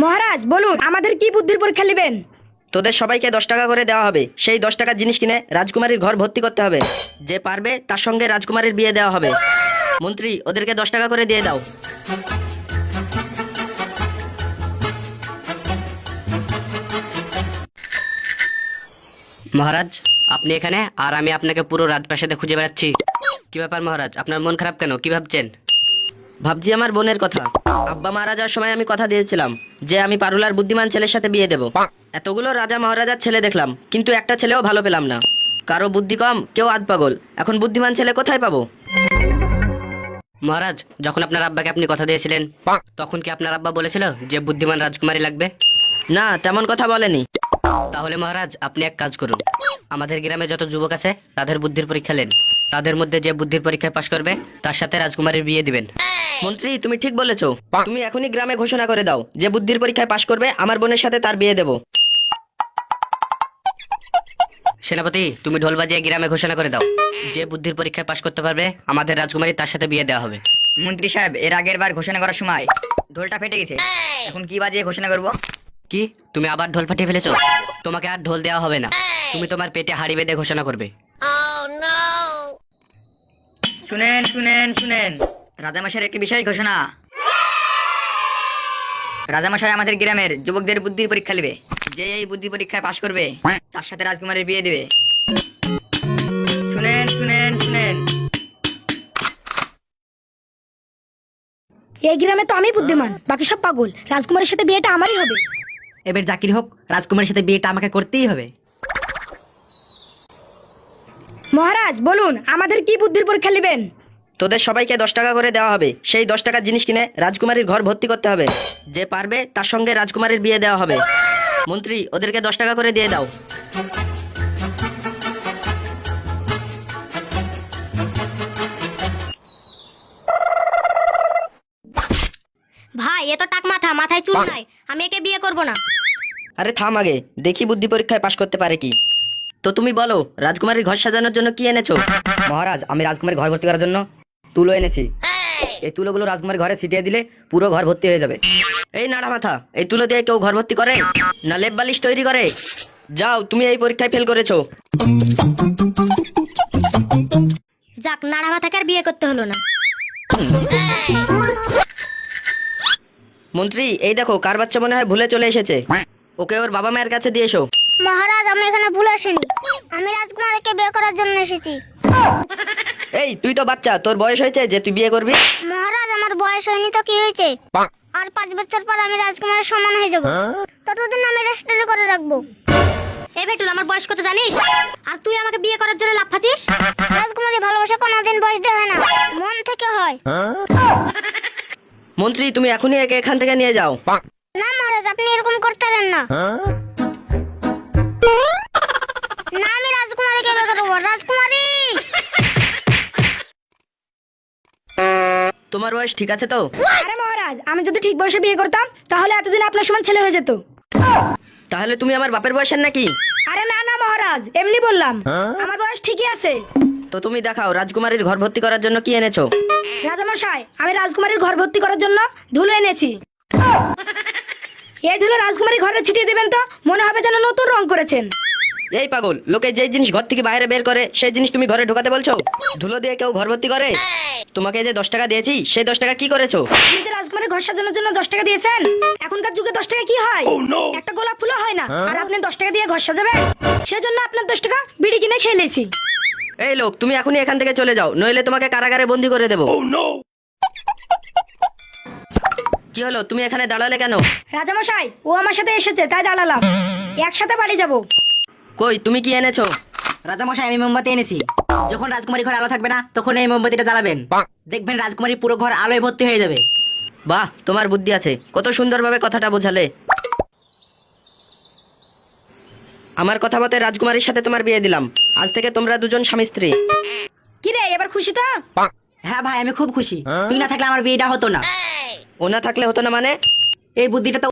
মহারাজ বলুন আমাদের কি বুদ্ধির পরীক্ষা নেবেন? তোদের সবাইকে 10 টাকা করে দেওয়া হবে। সেই 10 টাকার জিনিস কিনে রাজকুমারীর ঘর ভর্তি করতে হবে। যে পারবে তার সঙ্গে রাজকুমারীর বিয়ে দেওয়া হবে। মন্ত্রী, ওদেরকে 10 টাকা করে দিয়ে দাও। মহারাজ, আপনি এখানে আর আমি আপনাকে পুরো রাজপ্রাসাদে খুঁজে বেড়াচ্ছি। কি ব্যাপার মহারাজ, আপনার মন খারাপ কেন? কি ভাবছেন? ভাবছি আমার বোনের কথা। আব্বা মারা যাওয়ার সময় আমি কথা দিয়েছিলাম যে আমি পারুলার বুদ্ধিমান ছেলের সাথে বিয়ে দেব। এতগুলো রাজা মহারাজার ছেলে দেখলাম, কিন্তু একটা ছেলেও ভালো পেলাম না। কারো বুদ্ধি কম, কেউ আধ পাগল। এখন বুদ্ধিমান ছেলে কোথায় পাবো? মহারাজ, যখন আপনার আব্বাকে আপনি কথা দিয়েছিলেন তখন কি আপনার আব্বা বলেছিল যে বুদ্ধিমান রাজকুমারী লাগবে? না, তেমন কথা বলেনি। তাহলে মহারাজ, আপনি এক কাজ করুন, আমাদের গ্রামে যত যুবক আছে তাদের বুদ্ধির পরীক্ষা নেন। তাদের মধ্যে যে বুদ্ধির পরীক্ষায় পাশ করবে তার সাথে রাজকুমারীর বিয়ে দিবেন। মন্ত্রী, তুমি ঠিক বলেছো। তুমি এখনই গ্রামে ঘোষণা করে দাও যে বুদ্ধির পরীক্ষায় পাশ করবে আমার বোনের সাথে তার বিয়ে দেব। সেনাপতি, তুমি ঢোল বাজিয়ে গ্রামে ঘোষণা করে দাও যে বুদ্ধির পরীক্ষায় পাশ করতে পারবে আমাদের রাজকুমারী তার সাথে বিয়ে দেওয়া হবে। মন্ত্রী সাহেব, এর আগের বার ঘোষণা করার সময় ঢোলটা ফেটে গেছে, এখন কি বাজিয়ে ঘোষণা করব? কি, তুমি আবার ঢোল ফাটিয়ে ফেলেছো? তোমাকে আর ঢোল দেওয়া হবে না, তুমি তোমার পেটে হাড়ি বেঁধে ঘোষণা করবে। শুনেন শুনেন শুনেন, রাজামশাইয়ের একটি বিশেষ ঘোষণা। রাজামশাই আমাদের গ্রামের যুবকদের বুদ্ধির পরীক্ষা নেবে। যে এই বুদ্ধি পরীক্ষায় পাশ করবে তার সাথে রাজকুমারীর বিয়ে দেবে। শুনেন শুনেন শুনেন। এই গ্রামে তো আমি বুদ্ধিমান, বাকি সব পাগল। রাজকুমারের সাথে বিয়েটা আমারই হবে। এবার জাকির হোক, রাজকুমারের সাথে বিয়েটা আমাকে করতেই হবে। মহারাজ বলুন আমাদের কি বুদ্ধির পরীক্ষা নেবেন? তোদের সবাইকে 10 টাকা করে দেওয়া হবে। সেই 10 টাকার জিনিস কিনে রাজকুমারীর ঘর ভর্তি করতে হবে। যে পারবে তার সঙ্গে রাজকুমারীর বিয়ে দেওয়া হবে। মন্ত্রী, ওদেরকে 10 টাকা করে দিয়ে দাও। ভাই, এ তো টাক মাথা, মাথায় চুল নাই। আমি একে বিয়ে করব না। আরে থাম আগে, দেখি বুদ্ধি পরীক্ষায় পাশ করতে পারে কি। তো তুমি বলো, রাজকুমারীর ঘর সাজানোর জন্য কি এনেছো? মহারাজ, আমি রাজকুমারীর ঘর ভর্তি করার জন্য তুলো এনেছি। এই তুলোগুলো রাজকুমারীর ঘরে ছিটিয়ে দিলে পুরো ঘর ভর্তি হয়ে যাবে। এই নাড়া মাথা, এই তুলো দিয়ে কেউ ঘর ভর্তি করে? না লেপ বালিশ তৈরি করে? যাও, তুমি এই পরীক্ষায় ফেল করেছো। যাক, নাড়া মাথাকে আর বিয়ে করতে হলো না। মন্ত্রী, এই দেখো কার বাচ্চা মনে হয় ভুলে চলে এসেছে। ওকে ওর বাবা মায়ের কাছে দিয়ে এসো। মহারাজ, আমি এখানে ভুলে আসিনি। আমি রাজকুমারীকে বিয়ে করার জন্য এসেছি। এই, তুই তো বাচ্চা, তোর বয়স হয়েছে যে তুই বিয়ে করবি? মহারাজ, আমার বয়স হয়নি তো কি হয়েছে? আর 5 বছর পর আমি রাজকুমারের সমান হয়ে যাব। ততদিন আমি রেস্টুরেন্টে করে রাখবো। এই বেটুল, আমার বয়স কত জানিস? আর তুই আমাকে বিয়ে করার জন্য লাফাচ্ছিস? রাজকুমারী ভালোবাসা কোনোদিন বয়স দিয়ে হয় না, মন থেকে হয়। মন্ত্রী, তুমি এখনই একে এখান থেকে নিয়ে যাও। না মহারাজ, আপনি এরকম করতে পারেন না। না, আমি রাজকুমারীকে বিয়ে করবো। রাজকুমারী! তোমার বয়স ঠিক আছে তো? আরে মহারাজ, আমি যদি ঠিক বয়সে বিয়ে করতাম তাহলে এতদিন আপনার সমান ছেলে হয়ে যেত। তাহলে তুমি আমার বাপের বয়সের নাকি? আরে না না মহারাজ, এমনি বললাম। আমার বয়স ঠিকই আছে। তো তুমি দেখাও রাজকুমারীর ঘর ভর্তি করার জন্য কি এনেছো। রাজামশাই, আমি রাজকুমারীর ঘর ভর্তি করার জন্য ধুলো এনেছি। এই ধুলো রাজকুমারী ঘরে ছিটিয়ে দেবেন তো মনে হবে যেন নতুন রং করেছেন। এই পাগল, লোকে যে জিনিস ঘর থেকে বাইরে বের করে সেই জিনিস তুমি ঘরে ঢোকাতে বলছো? ধুলো দিয়ে কেউ ঘর ভর্তি করে? তোমাকে যে 10 টাকা দিয়েছি সেই 10 টাকা কি করেছো? আপনি যে রাজকুমারীর ঘর সাজানোর জন্য 10 টাকা দিয়েছেন, এখনকার যুগে 10 টাকা কি হয়? একটা গোলাপ ফুলও হয় না, আর আপনি 10 টাকা দিয়ে ঘর সাজাবেন? সেজন্য আপনার 10 টাকা বিড়ি কিনে খেয়ে নিয়েছি। এই লোক, তুমি এখনই এখান থেকে চলে যাও, নইলে তোমাকে কারাগারে বন্দি করে দেবো। কি হলো, তুমি এখানে দাঁড়ালে কেন? রাজামশাই, ও আমার সাথে এসেছে তাই দাঁড়ালাম। একসাথে বাড়ি যাব। কই, তুমি কি এনেছো? রাজামশাই, আমি মোমবাতি এনেছি। যখন রাজকুমারী ঘরে আলো থাকবে না তখন এই মোমবাতিটা জ্বালাবেন। দেখবেন রাজকুমারীর পুরো ঘর আলোয় ভর্তি হয়ে যাবে। বাহ, তোমার বুদ্ধি আছে। কত সুন্দরভাবে কথাটা বোঝালে। আমার কথা মতে রাজকুমারীর সাথে তোমার বিয়ে দিলাম। আজ থেকে তোমরা দুজন স্বামী স্ত্রী। কি রে, এবার খুশি তো? হ্যাঁ ভাই, আমি খুব খুশি। তুই না থাকলে আমার বিয়েটা হতো না। ও না থাকলে হতো না মানে? এই বুদ্ধিটা তো